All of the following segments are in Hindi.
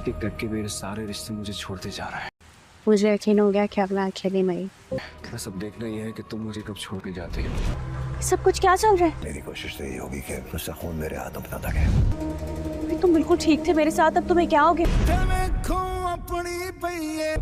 एक करके मेरे सारे रिश्ते मुझे छोड़ते जा रहा है। मुझे यकीन हो गया कि अब मैं अकेली नहीं। बस अब देखना यह है कि तुम मुझे कब छोड़ के जाते हो। सब कुछ क्या चल रहा है? मेरी कोशिश तो ये होगी कि उसका खून मेरे हाथों में ना लगे। अभी तुम बिल्कुल ठीक थे मेरे साथ, अब तुम्हें क्या हो गया?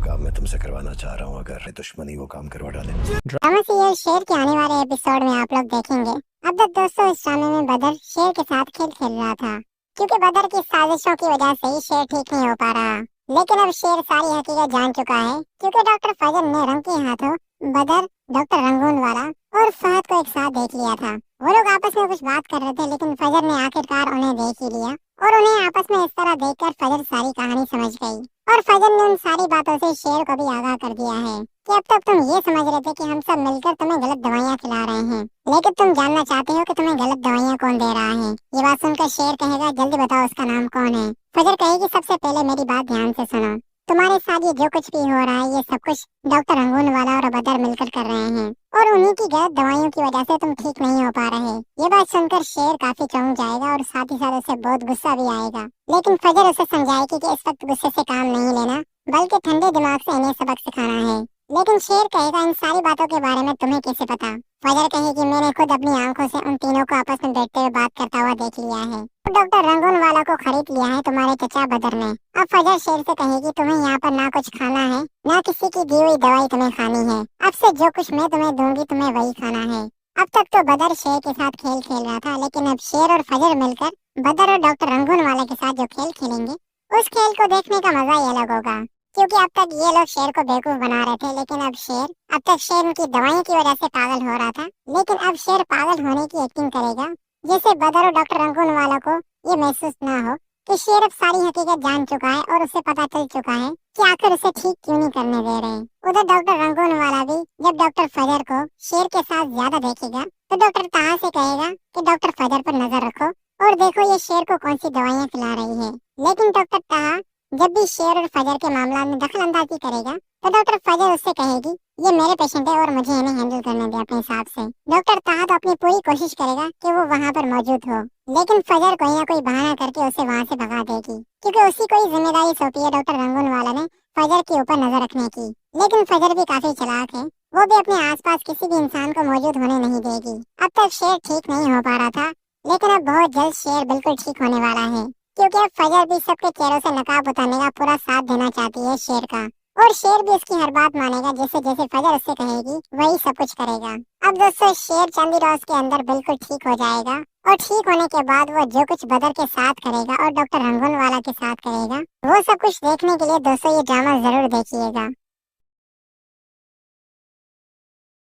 काम मैं तुमसे करवाना चाह रहा हूँ, अगर दुश्मनी वो काम करवा डाले। ड्रामा सीरियल शेर के आने वाले एपिसोड में आप लोग देखेंगे। अब तक दोस्तों इस ड्रामे में बदर शेर के साथ खेल खेल रहा था, क्योंकि बदर की साजिशों की वजह से ही शेर ठीक नहीं हो पा रहा। लेकिन अब शेर सारी हकीकत जान चुका है, क्योंकि डॉक्टर फजर ने रंग के हाथों बदर, डॉक्टर रंगून वाला और फहद को एक साथ देख लिया था। वो लोग आपस में कुछ बात कर रहे थे, लेकिन फजर ने आखिरकार उन्हें देख ही लिया और उन्हें आपस में इस तरह देखकर फजर सारी कहानी समझ गई। और फजर ने उन सारी बातों से शेर को भी आगाह कर दिया है कि अब तक तुम ये समझ रहे थे कि हम सब मिलकर तुम्हें गलत दवाइयाँ खिला रहे हैं, लेकिन तुम जानना चाहते हो कि तुम्हें गलत दवाइयाँ कौन दे रहा है। ये बात सुनकर शेर कहेगा, जल्दी बताओ उसका नाम कौन है। फजर कहेगी, सबसे पहले मेरी बात ध्यान से सुनो। तुम्हारे साथ ये जो कुछ भी हो रहा है, ये सब कुछ डॉक्टर रंगून वाला और बदर मिलकर कर रहे हैं, और उन्हीं की गलत दवाइयों की वजह से तुम ठीक नहीं हो पा रहे। ये बात सुनकर शेर काफी चौंक जाएगा और साथ ही साथ उसे बहुत गुस्सा भी आएगा। लेकिन फजर उसे समझाएगी कि इस वक्त गुस्से से काम नहीं लेना, बल्कि ठंडे दिमाग से इन्हें सबक सिखाना है। लेकिन शेर कहेगा, इन सारी बातों के बारे में तुम्हें कैसे पता? फजर कहेगी, मैंने खुद अपनी आंखों से उन तीनों को आपस में बैठते हुए बात करता हुआ देख लिया है। डॉक्टर रंगून वाला को खरीद लिया है तुम्हारे चचा बदर ने। अब फजर शेर से कहेगी, तुम्हें यहाँ पर ना कुछ खाना है, ना किसी की दी हुई दवाई तुम्हें खानी है। अब से जो कुछ मैं तुम्हें दूंगी तुम्हें वही खाना है। अब तक तो बदर शेर के साथ खेल खेल रहा था, लेकिन अब शेर और फजर मिलकर बदर और डॉक्टर रंगून वाला के साथ जो खेल खेलेंगे, उस खेल को देखने का मजा ही अलग होगा। क्योंकि अब तक ये लोग शेर को बेवकूफ बना रहे थे, लेकिन अब तक शेर उनकी दवाई की वजह से पागल हो रहा था, लेकिन अब शेर पागल होने की एक्टिंग करेगा, जिससे बदर और डॉक्टर रंगून वालों को ये महसूस ना हो कि शेर अब सारी हकीकत जान चुका है और उसे पता चल चुका है कि आखिर उसे ठीक क्यों नहीं करने दे रहे। उधर डॉक्टर रंगून वाला भी जब डॉक्टर फजर को शेर के साथ ज्यादा देखेगा, तो डॉक्टर ताहा से कहेगा कि डॉक्टर फजर पर नजर रखो और देखो ये शेर को कौन सी दवाइयाँ खिला रही है। लेकिन डॉक्टर ताहा जब भी शेर और फजर के मामला में दखल अंदाजी करेगा, तो डॉक्टर फजर उससे कहेगी, ये मेरे पेशेंट है और मुझे इन्हें हैंडल करने दे अपने हिसाब से। डॉक्टर ताहा तो अपनी पूरी कोशिश करेगा कि वो वहाँ पर मौजूद हो, लेकिन फजर कोई ना कोई बहाना करके उसे वहाँ से भगा देगी, क्योंकि उसी को ही जिम्मेदारी सौंपी है डॉक्टर रंगून वाला ने फजर के ऊपर नजर रखने की। लेकिन फजर भी काफी चालाक है, वो भी अपने आसपास किसी भी इंसान को मौजूद होने नहीं देगी। अब तक शेर ठीक नहीं हो पा रहा था, लेकिन अब बहुत जल्द शेर बिल्कुल ठीक होने वाला है, क्योंकि अब फजर भी सबके चेहरों से नकाब उतारने का पूरा साथ देना चाहती है शेर का, और शेर भी उसकी हर बात मानेगा, जैसे जैसे फजर उससे कहेगी वही सब कुछ करेगा। अब दोस्तों शेर चंद ही रोज के अंदर बिल्कुल ठीक हो जाएगा, और ठीक होने के बाद वो जो कुछ बदर के साथ करेगा और डॉक्टर रंगून वाला के साथ करेगा, वो सब कुछ देखने के लिए दोस्तों ये ड्रामा जरूर देखिएगा।